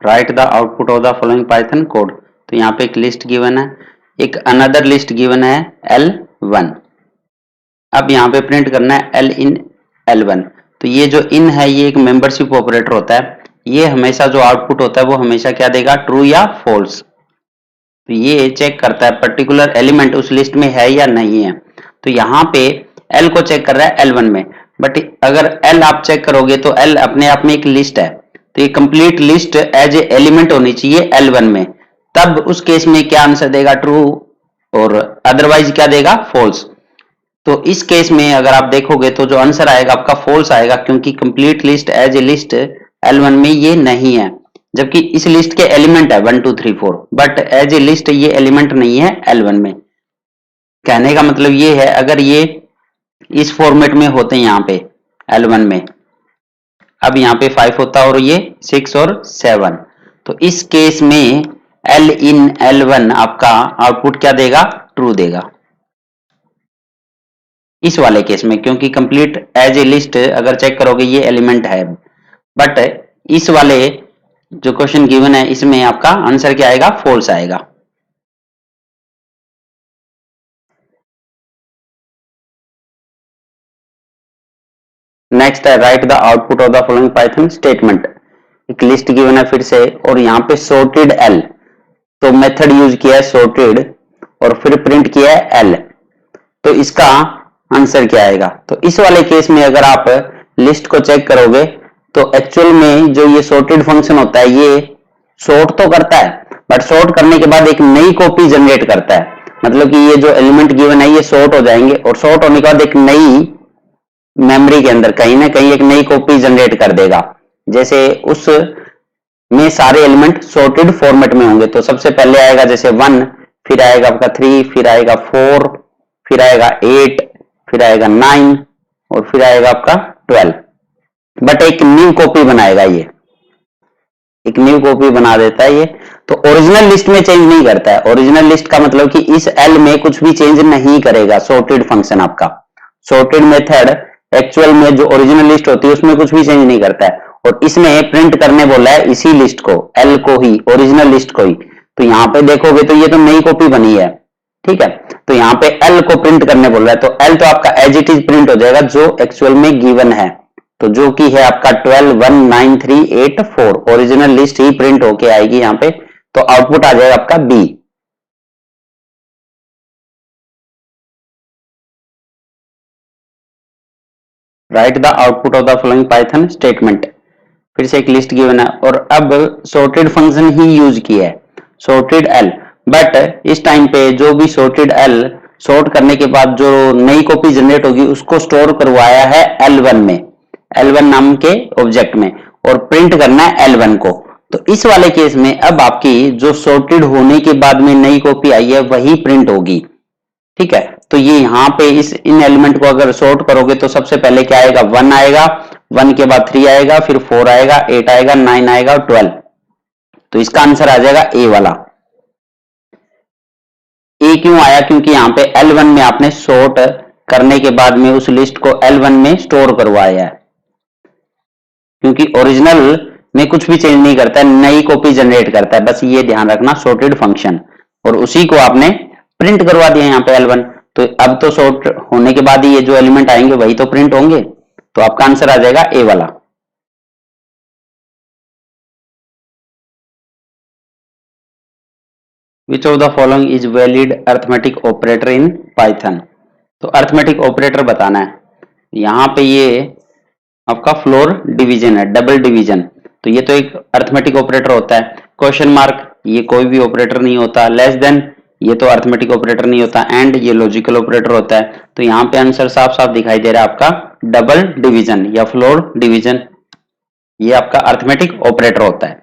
Right the output of the following Python code. तो यहाँ पे एक लिस्ट गिवन है, एक अनदर लिस्ट गिवन है L1। अब यहाँ पे प्रिंट करना है L in L1। तो ये जो इन है ये एक मेंबरशिप ऑपरेटर होता है, ये हमेशा जो आउटपुट होता है वो हमेशा क्या देगा, ट्रू या फॉल्स। तो ये चेक करता है पर्टिकुलर एलिमेंट उस लिस्ट में है या नहीं है। तो यहाँ पे L को चेक कर रहा है L1 में, बट अगर L आप चेक करोगे तो L अपने आप में एक लिस्ट है, तो ये complete list as a element होनी चाहिए L1 में, तब उस केस में क्या आंसर देगा, ट्रू, और अदरवाइज क्या देगा, फॉल्स। तो इस केस में अगर आप देखोगे तो जो आंसर आएगा आपका फॉल्स आएगा, क्योंकि complete list as a list L1 में ये नहीं है, जबकि इस लिस्ट के एलिमेंट है 1 2 3 4, बट एज ए लिस्ट ये एलिमेंट नहीं है L1 में। कहने का मतलब ये है, अगर ये इस फॉर्मेट में होते हैं यहाँ पे L1 में, अब यहाँ पे 5 होता और ये 6 और 7, तो इस केस में L in L1 आपका आउटपुट क्या देगा, ट्रू देगा इस वाले केस में, क्योंकि कंप्लीट एज ए लिस्ट अगर चेक करोगे ये एलिमेंट है, बट इस वाले जो क्वेश्चन गिवन है इसमें आपका आंसर क्या आएगा, फॉल्स आएगा। नेक्स्ट है right the output of the following Python statement. एक लिस्ट गिवन है फिर से, और यहाँ पे सॉर्टेड L, तो मेथड यूज किया है सॉर्टेड और फिर प्रिंट किया है L, तो इसका आंसर क्या आएगा। तो इस वाले केस में अगर आप लिस्ट को चेक करोगे तो एक्चुअल में जो ये सॉर्टेड फंक्शन होता है ये सॉर्ट तो करता है, बट सॉर्ट करने के बाद एक नई कॉपी जनरेट करता है, मतलब कि ये जो एलिमेंट गिवन है ये सॉर्ट हो जाएंगे, और सॉर्ट होने के बाद एक नई मेमोरी के अंदर कहीं ना कहीं एक नई कॉपी जनरेट कर देगा, जैसे उस में सारे एलिमेंट सॉर्टेड फॉर्मेट में होंगे। तो सबसे पहले आएगा जैसे 1, फिर आएगा आपका 3, फिर आएगा 4, फिर आएगा 8, फिर आएगा 9 और फिर आएगा आपका 12, बट एक न्यू कॉपी बनाएगा, ये एक न्यू कॉपी बना देता है ये। तो ओरिजिनल लिस्ट में चेंज नहीं करता है, ओरिजिनल लिस्ट का मतलब कि इस L में कुछ भी चेंज नहीं करेगा सॉर्टेड फंक्शन आपका। सॉर्टेड मेथड एक्चुअल में जो ओरिजिनल लिस्ट होती है उसमें कुछ भी चेंज नहीं करता है, और इसने प्रिंट करने बोला है इसी लिस्ट को, L को ही, ओरिजिनल लिस्ट को ही। तो यहाँ पे देखोगे तो ये तो नई कॉपी बनी है, ठीक है, तो यहाँ पे L को प्रिंट करने बोल रहा है, तो L तो आपका एज इट इज प्रिंट हो जाएगा जो एक्चुअल में गिवन है, तो जो कि है आपका 12 1 9 3 8 4, ओरिजिनल लिस्ट ही प्रिंट होके आएगी यहाँ पे, तो आउटपुट आ जाएगा आपका B। Right the output of the following Python statement. फिर से एक लिस्ट गिवन है, और अब सॉर्टेड फंक्शन ही यूज किया है, सॉर्टेड L, बट इस टाइम पे जो भी सॉर्टेड L सॉर्ट करने के बाद जो नई कॉपी जनरेट होगी उसको स्टोर करवाया है L1 में, L1 नाम के ऑब्जेक्ट में, और प्रिंट करना है L1 को। तो इस वाले केस में अब आपकी जो सॉर्टेड होने के बाद में नई कॉपी आई है वही प्रिंट होगी, ठीक है। तो ये यहाँ पे इस इन एलिमेंट को अगर सॉर्ट करोगे तो सबसे पहले क्या आएगा, 1 आएगा, 1 के बाद 3 आएगा, फिर 4 आएगा, 8 आएगा, 9 आएगा और 12, तो इसका आंसर आ जाएगा ए वाला। ए क्यों आया, क्योंकि यहाँ पे L1 में आपने सॉर्ट करने के बाद में उस लिस्ट को L1 में स्टोर करवाया है, क्योंकि ओरिजिनल में कुछ भी चेंज नहीं करता है, नई कॉपी जनरेट करता है, बस ये ध्यान रखना, सॉर्टेड फंक्शन, और उसी को आपने प्रिंट करवा दिया यहाँ पे L1। तो अब तो सॉर्ट होने के बाद ही ये जो एलिमेंट आएंगे वही तो प्रिंट होंगे, तो आपका आंसर आ जाएगा ए वाला। Which of the following is valid arithmetic operator in Python. तो अर्थमेटिक ऑपरेटर बताना है, यहाँ पे ये आपका फ्लोर डिवीजन है, डबल डिवीजन, तो ये तो एक अर्थमेटिक ऑपरेटर होता है। क्वेश्चन मार्क ये कोई भी ऑपरेटर नहीं होता, लेस देन ये तो अर्थमेटिक ऑपरेटर नहीं होता, एंड ये लॉजिकल ऑपरेटर होता है। तो यहाँ पे आंसर साफ साफ दिखाई दे रहा है आपका डबल डिवीजन या फ्लोर डिवीजन, ये आपका अर्थमेटिक ऑपरेटर होता है।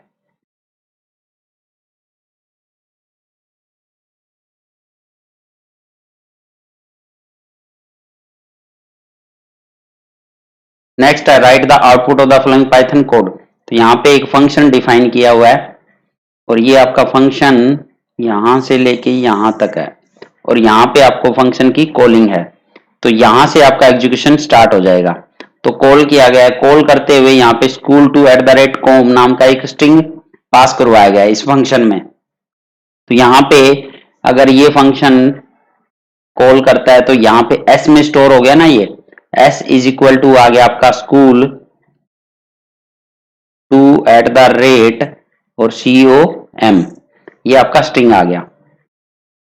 नेक्स्ट है right the output of the following Python code. तो यहाँ पे एक फंक्शन डिफाइन किया हुआ है, और ये आपका फंक्शन यहां से लेके यहां तक है, और यहाँ पे आपको फंक्शन की कॉलिंग है, तो यहां से आपका एग्जीक्यूशन स्टार्ट हो जाएगा। तो कॉल किया गया है, कॉल करते हुए यहाँ पे school2@com नाम का एक स्ट्रिंग पास करवाया गया है इस फंक्शन में। तो यहाँ पे अगर ये फंक्शन कॉल करता है तो यहाँ पे एस में स्टोर हो गया ना, ये एस इज इक्वल टू आ गया आपका school two at the rate और COM, ये आपका स्ट्रिंग आ गया।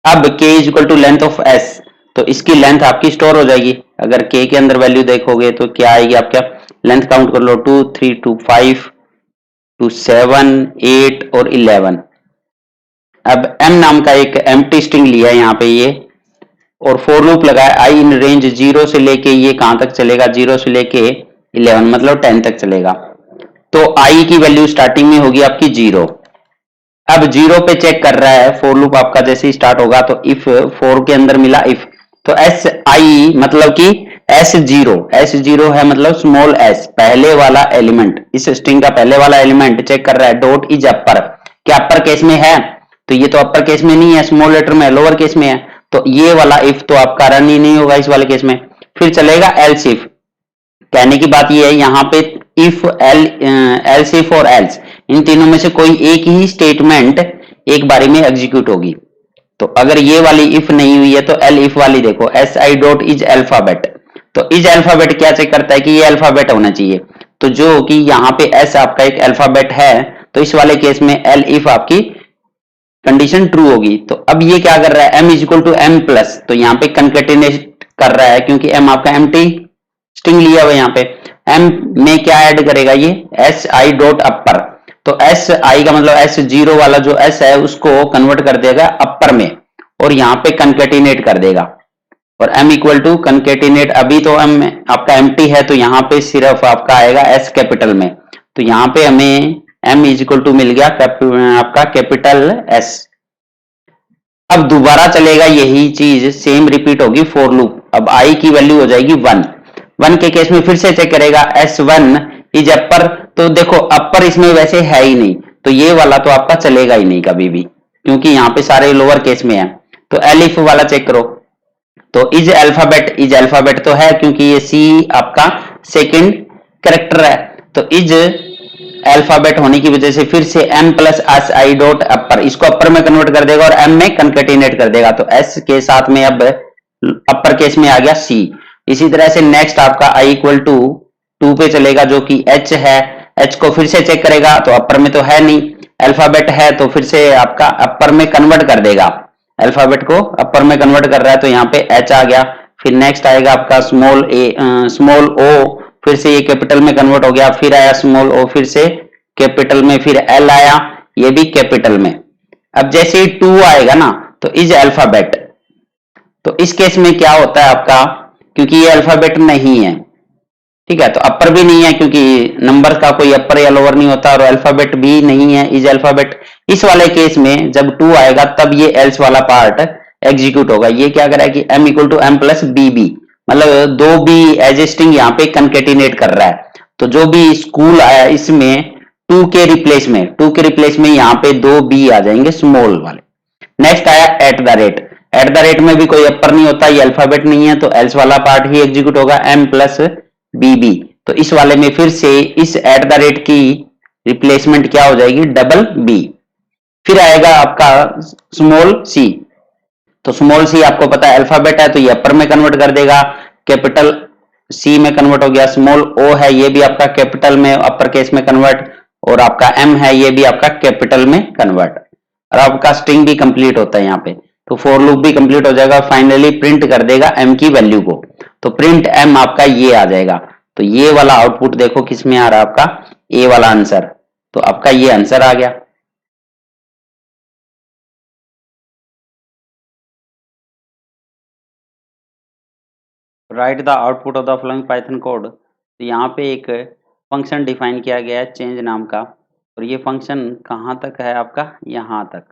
अब k is equal to length of s, तो इसकी लेंथ आपकी स्टोर हो जाएगी। अगर k के अंदर वैल्यू देखोगे तो क्या आएगी आपका, लेंथ काउंट कर लो 2 3 2 5 2 7 8 और 11। अब m नाम का एक एम्प्टी स्ट्रिंग लिया है यहाँ पे ये, और फॉर लूप लगाया आई इन रेंज 0 से लेके ये कहां तक चलेगा, 0 से लेके 11 मतलब 10 तक चलेगा। तो आई की वैल्यू स्टार्टिंग में होगी आपकी 0। अब 0 पे चेक कर रहा है, फॉर लूप आपका जैसे ही स्टार्ट होगा तो इफ फोर के अंदर मिला इफ, तो एस आई मतलब कि S0 है मतलब स्मॉल s पहले वाला एलिमेंट, इस स्ट्रिंग का पहले वाला एलिमेंट चेक कर रहा है डॉट इज अपर, क्या अपर केस में है, तो ये तो अपर केस में नहीं है, स्मॉल लेटर में लोअर केस में है, तो ये वाला इफ तो आपका रन ही नहीं होगा इस वाले केस में। फिर चलेगा एल्स इफ, कहने की बात ये है यहाँ पे इफ एल्स इफ और एल्स इन तीनों में से कोई एक ही स्टेटमेंट एक बारी में एग्जीक्यूट होगी। तो अगर ये वाली इफ नहीं हुई है तो एल इफ वाली देखो, S I dot is alphabet, तो इज अल्फाबेट क्या चेक करता है कि ये अल्फाबेट होना चाहिए, तो जो कि यहाँ पे एस आपका एक अल्फाबेट है, तो इस वाले केस में एल इफ आपकी कंडीशन ट्रू होगी। तो अब ये क्या कर रहा है, m is equal to m plus, तो यहाँ पे कंकेटिनेट कर रहा है क्योंकि m आपका एम्प्टी स्ट्रिंग लिया हुआ है, यहाँ पे m में क्या ऐड करेगा ये एस आई डॉट अपर, तो एस आई का मतलब S0 वाला जो s है उसको कन्वर्ट कर देगा अपर में और यहाँ पे कंकेटिनेट कर देगा, और m इक्वल टू कंकेटिनेट, अभी तो m आपका एम्प्टी है तो यहाँ पे सिर्फ आपका आएगा s कैपिटल में, तो यहाँ पे हमें m इज इक्वल टू मिल गया आपका कैपिटल S। अब दोबारा चलेगा यही चीज, सेम रिपीट होगी फॉर लूप, अब i की वैल्यू हो जाएगी 1 के केस में फिर से चेक करेगा S1 इज अपर, तो देखो अपर इसमें वैसे है ही नहीं, तो ये वाला तो आपका चलेगा ही नहीं कभी भी क्योंकि यहाँ पे सारे लोअर केस में है। तो एलिफ वाला चेक करो, तो इज अल्फाबेट तो है क्योंकि ये सी आपका सेकंड कैरेक्टर है, तो इज अल्फाबेट होने की वजह से फिर से m plus S I dot upper, इसको अपर में कन्वर्ट कर देगा और m में कंकेटिनेट कर देगा, तो s के साथ में अब अपर केस में आ गया c। इसी तरह से नेक्स्ट आपका i इक्वल टू 2 पे चलेगा जो कि h है, h को फिर से चेक करेगा तो अपर में तो है नहीं, अल्फाबेट है तो फिर से आपका अपर में कन्वर्ट कर देगा, अल्फाबेट को अपर में कन्वर्ट कर रहा है तो यहाँ पे h आ गया। फिर नेक्स्ट आएगा आपका स्मॉल o, फिर से ये कैपिटल में कन्वर्ट हो गया, फिर आया स्मॉल o, फिर से कैपिटल में, फिर l आया, ये भी कैपिटल में। अब जैसे ही 2 आएगा ना तो इज अल्फाबेट, तो इस केस में क्या होता है आपका, क्योंकि ये अल्फाबेट नहीं है, ठीक है, तो अपर भी नहीं है क्योंकि नंबर का कोई अपर या लोअर नहीं होता, और अल्फाबेट भी नहीं है इज अल्फाबेट, इस वाले केस में जब 2 आएगा तब ये एल्स वाला पार्ट एग्जीक्यूट होगा। ये क्या करेगा कि m equal to m plus b, मतलब दो बी एज ए स्ट्रिंग यहाँ पे कंकेटिनेट कर रहा है, तो जो भी स्कूल आया इसमें 2 के रिप्लेस में यहाँ पे 2 बी आ जाएंगे स्मॉल वाले। नेक्स्ट आया एट द रेट में भी कोई अपर नहीं होता, ये अल्फाबेट नहीं है तो एल्स वाला पार्ट ही एग्जीक्यूट होगा, m प्लस बी, तो इस वाले में फिर से इस एट द रेट की रिप्लेसमेंट क्या हो जाएगी, डबल बी। फिर आएगा आपका स्मॉल सी, तो स्मॉल सी आपको पता है अल्फाबेट है तो ये अपर में कन्वर्ट कर देगा, कैपिटल सी में कन्वर्ट हो गया, स्मॉल ओ है ये भी आपका कैपिटल में अपर केस में कन्वर्ट, और आपका एम है ये भी आपका कैपिटल में कन्वर्ट, और आपका स्ट्रिंग भी कंप्लीट होता है यहाँ पे, तो फॉर लूप भी कंप्लीट हो जाएगा, फाइनली प्रिंट कर देगा m की वैल्यू को, तो प्रिंट m आपका ये आ जाएगा। तो ये वाला आउटपुट देखो किसमें आ रहा है आपका, ए वाला आंसर, तो आपका ये आंसर आ गया। Right the output of the following Python code, तो यहाँ पे एक फंक्शन डिफाइन किया गया है चेंज नाम का, और ये फंक्शन कहाँ तक है आपका, यहाँ तक,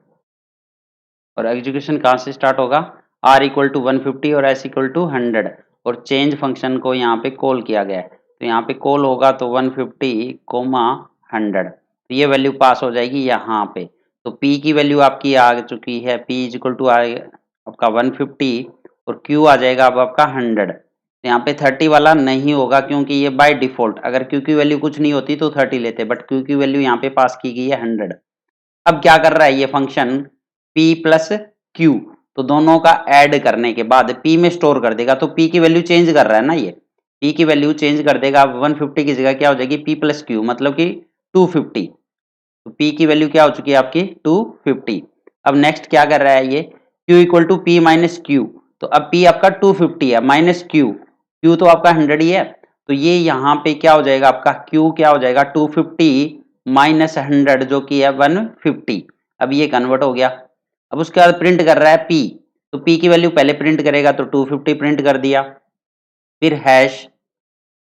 और एग्जीक्यूशन कहाँ से स्टार्ट होगा, r इक्वल टू 150 और s इक्वल टू 100, और चेंज फंक्शन को यहाँ पे कॉल किया गया है, तो यहाँ पे कॉल होगा तो 150 कोमा 100, तो ये वैल्यू पास हो जाएगी यहाँ पे, तो p की वैल्यू आपकी आ चुकी है, p इज इक्वल टू आपका 150 और q आ जाएगा अब आपका 100, तो यहाँ पे 30 वाला नहीं होगा क्योंकि ये बाय डिफॉल्ट, अगर q की वैल्यू कुछ नहीं होती तो 30 लेते, बट q की वैल्यू यहाँ पे पास की गई है 100, अब क्या कर रहा है ये फंक्शन p प्लस q, तो दोनों का ऐड करने के बाद p में स्टोर कर देगा, तो p की वैल्यू चेंज कर रहा है ना, ये p की वैल्यू चेंज कर देगा। 150 की जगह क्या हो जाएगी p प्लस q, मतलब कि 250। तो p की वैल्यू क्या हो चुकी है आपकी 250। अब नेक्स्ट क्या कर रहा है ये q equal to p minus q, तो अब p आपका 250 है माइनस q तो आपका 100 ही है, तो ये यहाँ पे क्या हो जाएगा आपका q क्या हो जाएगा 250 माइनस 100 जो कि है 150। अब ये कन्वर्ट हो गया। अब उसके बाद प्रिंट कर रहा है p, तो p की वैल्यू पहले प्रिंट करेगा तो 250 प्रिंट कर दिया, फिर हैश,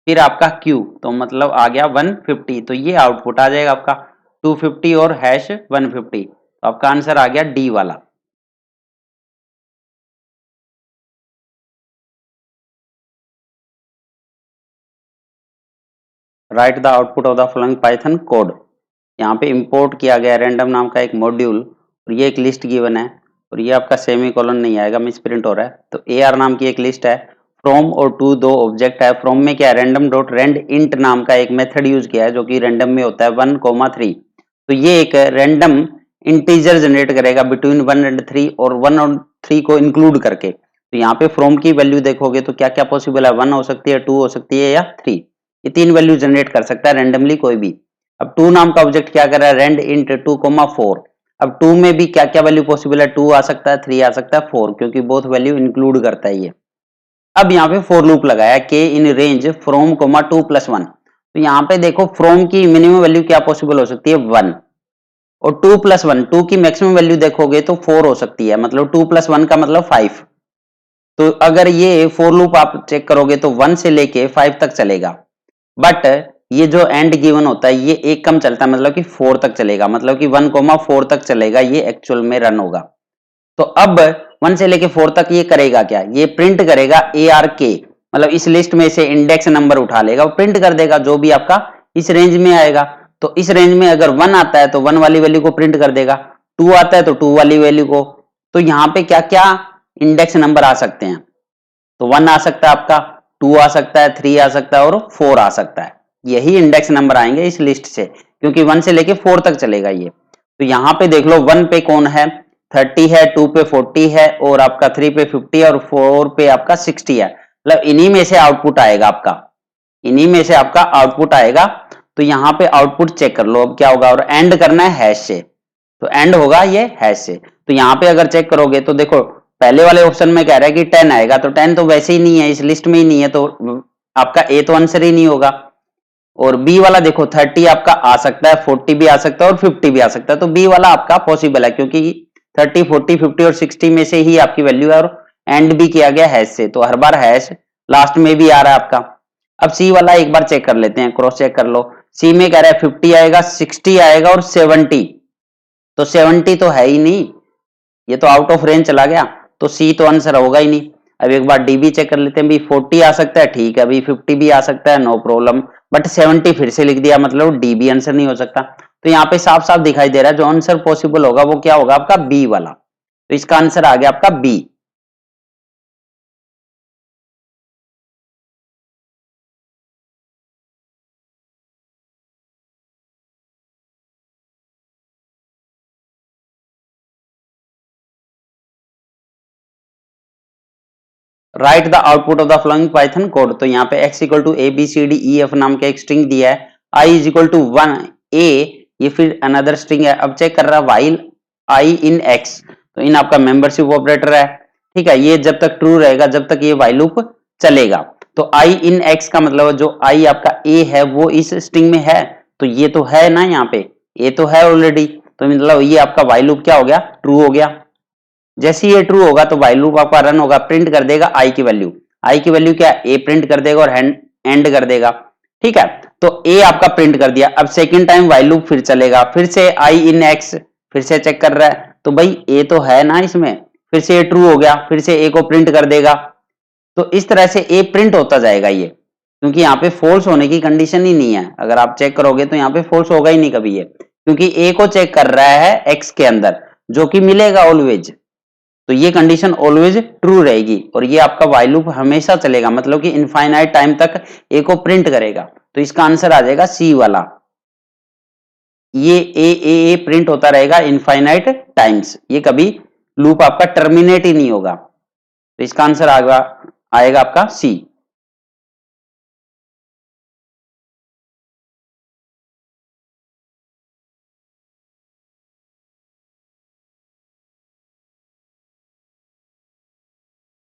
फिर आपका q, तो मतलब आ गया 150, तो ये आउटपुट आ जाएगा आपका 250 और हैश 150, तो आपका आंसर आ गया डी वाला। Right the output of the following Python code. यहाँ पे इंपोर्ट किया गया रैंडम नाम का एक मॉड्यूल, और ये एक लिस्ट गिवन है, और ये आपका सेमी कॉलन नहीं आएगा, मिस प्रिंट हो रहा है। तो ए आर नाम की एक लिस्ट है, फ्रॉम और टू दो ऑब्जेक्ट है। फ्रॉम में क्या है रैंडम डॉट रेंड इंट नाम का एक मेथड यूज किया है जो कि रैंडम में होता है 1,3। तो ये एक रैंडम इंटीजर जनरेट करेगा बिटवीन 1 एंड 3 और 1 और 3 को इंक्लूड करके। तो यहाँ पे फ्रॉम की वैल्यू देखोगे तो क्या क्या पॉसिबल है, 1 हो सकती है, 2 हो सकती है या 3। ये तीन वैल्यू जनरेट कर सकता है रैंडमली कोई भी। अब 2 नाम का ऑब्जेक्ट क्या कर रहा है रेंड इंट 2,4। अब 2 में भी क्या क्या वैल्यू पॉसिबल है, 2 आ सकता है, 3 आ सकता है, 4, क्योंकि बोथ वैल्यू इंक्लूड करता है ये। अब यहाँ पे फॉर लूप लगाया के इन रेंज फ्रॉम 2 प्लस 1। तो यहाँ पे देखो फ्रॉम की मिनिमम वैल्यू क्या पॉसिबल हो सकती है 1, और 2 प्लस 1, 2 की मैक्सिमम वैल्यू देखोगे तो 4 हो सकती है, मतलब 2 प्लस 1 का मतलब 5। तो अगर ये फॉर लूप आप चेक करोगे तो 1 से लेके 5 तक चलेगा, बट ये जो एंड गिवन होता है ये एक कम चलता है, मतलब कि 4 तक चलेगा, मतलब कि 1,4 तक चलेगा, ये एक्चुअल में रन होगा। तो अब 1 से लेके 4 तक ये करेगा क्या, ये प्रिंट करेगा ARK, मतलब इस लिस्ट में से इंडेक्स नंबर उठा लेगा, वो प्रिंट कर देगा जो भी आपका इस रेंज में आएगा। तो इस रेंज में अगर 1 आता है तो 1 वाली वैल्यू को प्रिंट कर देगा, 2 आता है तो 2 वाली वैल्यू को। तो यहाँ पे क्या क्या इंडेक्स नंबर आ सकते हैं, तो 1 आ सकता है आपका, 2 आ सकता है, 3 आ सकता है और 4 आ सकता है। यही इंडेक्स नंबर आएंगे इस लिस्ट से, क्योंकि 1 से लेके 4 तक चलेगा ये। तो यहाँ पे देख लो 1 पे कौन है 30 है, 2 पे 40 है, और आपका 3 पे 50 है, और 4 पे आपका 60 है। मतलब इन्हीं में से आउटपुट आएगा आपका, इन्हीं में से आपका आउटपुट आएगा। तो यहाँ पे आउटपुट चेक कर लो अब क्या होगा, और एंड करना है हैश से, तो एंड होगा ये हैश से। तो यहाँ पे अगर चेक करोगे तो देखो पहले वाले ऑप्शन में कह रहा है कि 10 आएगा, तो 10 तो वैसे ही नहीं है, इस लिस्ट में ही नहीं है, तो आपका ए तो आंसर ही नहीं होगा। और बी वाला देखो 30 आपका आ सकता है, 40 भी आ सकता है और 50 भी आ सकता है, तो बी वाला आपका पॉसिबल है, क्योंकि 30, 40, 50 और 60 में से ही आपकी वैल्यू है, और एंड भी किया गया हैश से, तो हर बार हैश लास्ट में भी आ रहा है आपका। अब सी वाला एक बार चेक कर लेते हैं, क्रॉस चेक कर लो। सी में कह रहा है 50 आएगा, 60 आएगा और 70, तो 70 तो है ही नहीं, ये तो आउट ऑफ रेंज चला गया, तो सी तो आंसर होगा ही नहीं। अब एक बार डी भी चेक कर लेते हैं, भी 40 आ सकता है, ठीक है, अभी 50 भी आ सकता है, नो प्रॉब्लम, बट 70 फिर से लिख दिया, मतलब डी भी आंसर नहीं हो सकता। तो यहाँ पे साफ साफ दिखाई दे रहा है जो आंसर पॉसिबल होगा वो क्या होगा आपका बी वाला, तो इसका आंसर आ गया आपका b. Write the output of the following Python code. तो यहाँ पे x equal to a b c d e f नाम का एक स्ट्रिंग दिया है, i is equal to 1 a, ये फिर अनदर स्ट्रिंग है। अब चेक कर रहा है वाइल i इन x, तो इन आपका मेंबरशिप ऑपरेटर है, ठीक है, ये जब तक ट्रू रहेगा जब तक ये वाइल लूप चलेगा। तो i इन x का मतलब जो i आपका a है वो इस स्ट्रिंग में है, तो ये तो है ना, यहाँ पे a तो है ऑलरेडी, तो मतलब ये आपका वाइल लूप क्या हो गया ट्रू हो गया। जैसे ये ट्रू होगा तो व्हाइल लूप आपका रन होगा, प्रिंट कर देगा आई की वैल्यू, आई की वैल्यू क्या ए प्रिंट कर देगा और एंड कर देगा, ठीक है। तो ए आपका प्रिंट कर दिया। अब सेकंड टाइम व्हाइल लूप फिर चलेगा, फिर से आई इन एक्स, फिर से चेक कर रहा है, तो भाई ए तो है ना इसमें, फिर से ए ट्रू हो गया, फिर से ए को प्रिंट कर देगा। तो इस तरह से ए प्रिंट होता जाएगा ये, क्योंकि यहाँ पे फॉल्स होने की कंडीशन ही नहीं है, अगर आप चेक करोगे तो यहाँ पे फॉल्स होगा ही नहीं कभी ये, क्योंकि ए को चेक कर रहा है एक्स के अंदर, जो कि मिलेगा ऑलवेज, तो ये कंडीशन ऑलवेज ट्रू रहेगी, और ये आपका व्हाइल लूप हमेशा चलेगा, मतलब कि इनफाइनाइट टाइम तक ए को प्रिंट करेगा। तो इसका आंसर आ जाएगा सी वाला। ये ए प्रिंट होता रहेगा इनफाइनाइट टाइम्स, ये कभी लूप आपका टर्मिनेट ही नहीं होगा। तो इसका आंसर आएगा आपका सी।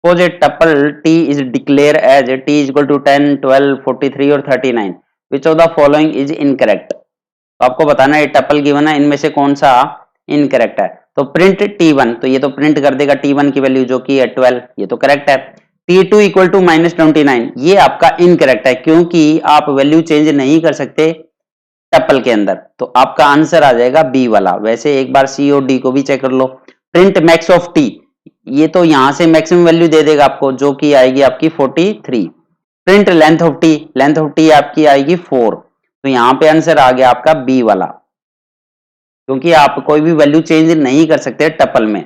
Suppose a tuple T is declared as T is equal to 10, 12, 43 और 39. Which of the following is incorrect? तो आपको बताना है टपल गिवन है, इनमें से कौन सा इनकरेक्ट है। तो प्रिंट T1, तो ये तो प्रिंट कर देगा T1 की वैल्यू जो कि है 12, ये तो करेक्ट है। T2 इक्वल टू -29, ये आपका इनकरेक्ट है क्योंकि आप वैल्यू चेंज नहीं कर सकते टपल के अंदर, तो आपका आंसर आ जाएगा बी वाला। वैसे एक बार सी और डी को भी चेक कर लो। प्रिंट मैक्स ऑफ टी, ये तो यहां से मैक्सिमम वैल्यू दे देगा आपको जो कि आएगी आपकी 43। प्रिंट लेंथ ऑफ टी आपकी आएगी 4, तो यहां पे आंसर आ गया आपका बी वाला, क्योंकि आप कोई भी वैल्यू चेंज नहीं कर सकते टपल में।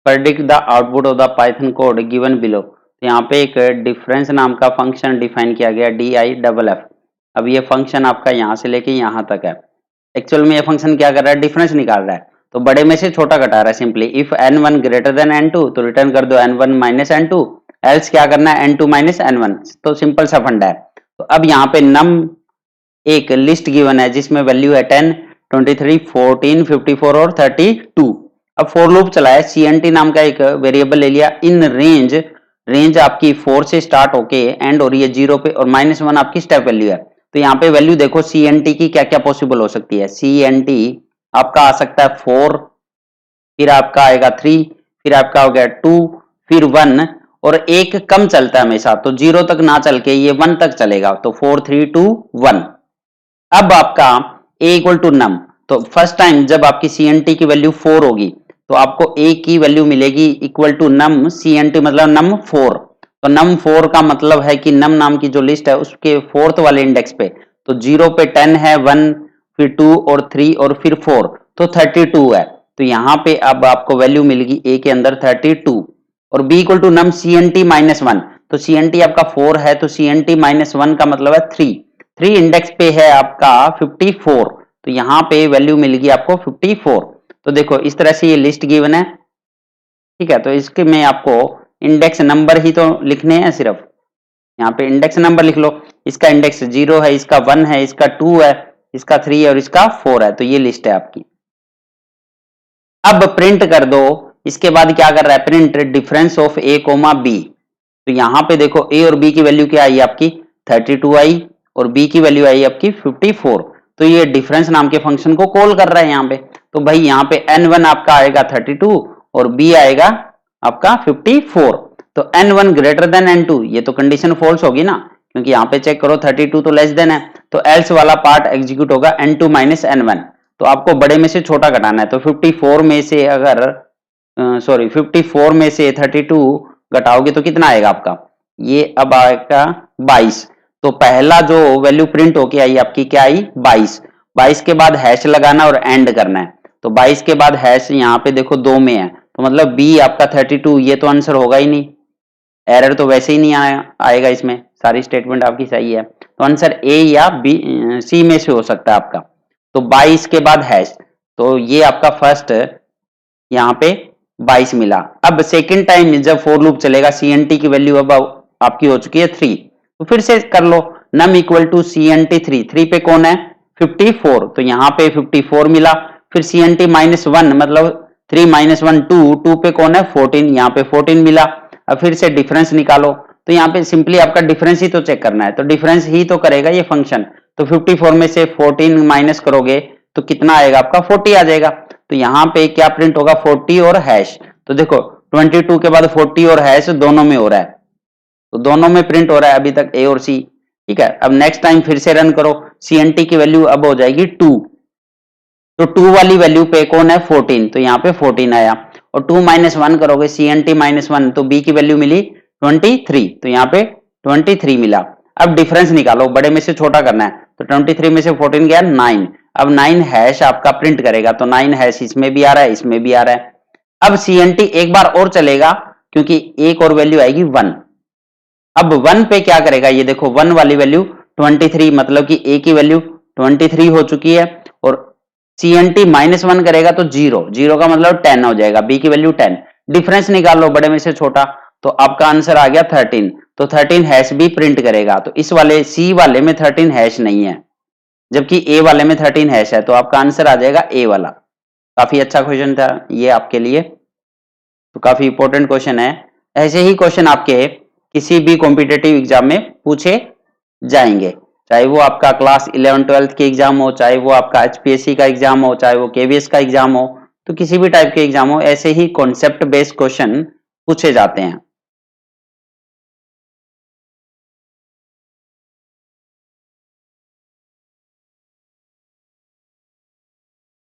Predict the output of the Python code given below, तो यहाँ पे एक डिफरेंस नाम का फंक्शन डिफाइन किया गया DIFF। अब ये फंक्शन आपका यहाँ से लेके यहाँ तक है। एक्चुअल में ये फंक्शन क्या कर रहा है, डिफरेंस निकाल रहा है, तो बड़े में से छोटा घटा रहा है simply. If n1 greater than n2 तो रिटर्न कर दो n1 माइनस n2, एल्स क्या करना है n2 माइनस n1, तो सिंपल सा फंडा है। तो अब यहाँ पे नम एक लिस्ट गिवन है जिसमें वैल्यू है 10, 23, 14, 54 और 32। अब फॉर लूप चलाया, CNT नाम का एक वेरिएबल ले लिया इन रेंज आपकी 4 से स्टार्ट होके एंड हो रही है 0 पे, और -1 आपकी स्टेप वैल्यू है। तो यहाँ पे वैल्यू देखो CNT की क्या क्या पॉसिबल हो सकती है। CNT आपका आ सकता है 4, फिर आपका आएगा 3, फिर आपका हो गया 2, फिर 1, और एक कम चलता है हमेशा, तो 0 तक ना चल के ये 1 तक चलेगा, तो 4, 3, 2, 1। अब आपका a इक्वल टू नम, तो फर्स्ट टाइम जब आपकी CNT की वैल्यू 4 होगी तो आपको a की वैल्यू मिलेगी इक्वल टू नम CNT, मतलब नम 4। तो नम 4 का मतलब है कि नम नाम की जो लिस्ट है उसके 4th वाले इंडेक्स पे, तो 0 पे 10 है, 1, फिर 2 और 3 और फिर 4, तो 32 है। तो यहाँ पे अब आपको वैल्यू मिलेगी a के अंदर 32। और b equal to num CNT -1, तो CNT आपका 4 है, तो CNT -1 का मतलब है 3 इंडेक्स पे है आपका 54, तो यहाँ पे वैल्यू मिलेगी आपको 54। तो देखो इस तरह से ये लिस्ट गिवन है, ठीक है। तो इसके में आपको इंडेक्स नंबर ही तो लिखने हैं सिर्फ, यहाँ पे इंडेक्स नंबर लिख लो। इसका इंडेक्स 0 है, इसका 1 है, इसका 2 है, इसका 3 है और इसका 4 है, तो ये लिस्ट है आपकी। अब प्रिंट कर दो, इसके बाद क्या कर रहा है, print difference of a, b। तो यहाँ पे देखो a और b की वैल्यू क्या आई आपकी 32 आई, और b की वैल्यू आई आपकी 54। तो ये डिफरेंस नाम के फंक्शन को कॉल कर रहा है यहाँ पे। तो भाई यहाँ पे n1 आपका आएगा 32 और b आएगा आपका 54। तो n1 ग्रेटर देन n2, ये तो कंडीशन फॉल्स होगी ना, क्योंकि यहाँ पे चेक करो 32 तो लेस देन है, तो एल्स वाला पार्ट एग्जीक्यूट होगा n2 माइनस n1। तो आपको बड़े में से छोटा घटाना है, तो 54 में से अगर 54 में से 32 घटाओगे तो कितना आएगा आपका, ये अब आएगा 22। तो पहला जो वैल्यू प्रिंट होके आई आपकी क्या आई 22 के बाद हैश लगाना और एंड करना है। तो 22 के बाद हैश यहाँ पे देखो 2 में है, तो मतलब बी आपका 32, ये तो आंसर होगा ही नहीं, एरर तो वैसे ही नहीं आएगा इसमें, सारी स्टेटमेंट आपकी सही है। तो आंसर ए या बी सी में से हो सकता है आपका। तो 22 के बाद हैश, तो ये आपका फर्स्ट यहाँ पे 22 मिला। अब सेकेंड टाइम जब फॉर लूप चलेगा CNT की वैल्यू अब आपकी हो चुकी है 3, तो फिर से कर लो नम इक्वल टू CNT 3 पे कौन है 54, तो यहाँ पे 54 मिला। फिर CNT -1 मतलब 3 - 1 2 पे कौन है 14, यहाँ पे 14 मिला। अब फिर से डिफरेंस निकालो, तो यहाँ पे सिंपली आपका डिफरेंस ही तो चेक करना है, तो डिफरेंस ही तो करेगा ये फंक्शन। तो 54 में से 14 माइनस करोगे तो कितना आएगा आपका 40 आ जाएगा। तो यहाँ पे क्या प्रिंट होगा 40 और हैश। तो देखो 22 के बाद 40 और हैश दोनों में हो रहा है, तो दोनों में प्रिंट हो रहा है अभी तक ए और सी, ठीक है। अब नेक्स्ट टाइम फिर से रन करो, CNT की वैल्यू अब हो जाएगी 2, तो 2 वाली वैल्यू पे कौन है 14, तो यहाँ पे 14 आया। और 2 - 1 करोगे CNT -1, तो b की वैल्यू मिली 23, तो यहाँ पे 23 मिला। अब डिफरेंस निकालो, बड़े में से छोटा करना है, तो 23 में से 14 गया 9। अब 9 हैश आपका प्रिंट करेगा, तो 9 हैश इसमें भी आ रहा है, इसमें भी आ रहा है। अब CNT एक बार और चलेगा क्योंकि एक और वैल्यू आएगी 1। अब 1 पे क्या करेगा, ये देखो 1 वाली वैल्यू 23, मतलब कि a की वैल्यू 23 हो चुकी है, और CNT -1 करेगा तो 0, 0 का मतलब 10 हो जाएगा, b की वैल्यू 10। डिफरेंस निकाल लो बड़े में से छोटा, तो आपका आंसर आ गया 13। तो 13 हैश भी प्रिंट करेगा, तो इस वाले C वाले में 13 हैश नहीं है, जबकि A वाले में 13 हैश है, तो आपका आंसर आ जाएगा A वाला। काफी अच्छा क्वेश्चन था ये आपके लिए, तो काफी इंपॉर्टेंट क्वेश्चन है। ऐसे ही क्वेश्चन आपके किसी भी कॉम्पिटेटिव एग्जाम में पूछे जाएंगे, चाहे वो आपका क्लास 11-12 के एग्जाम हो, चाहे वो आपका HPSC का एग्जाम हो, चाहे वो KVS का एग्जाम हो, तो किसी भी टाइप के एग्जाम हो, ऐसे ही कॉन्सेप्ट बेस्ड क्वेश्चन पूछे जाते हैं।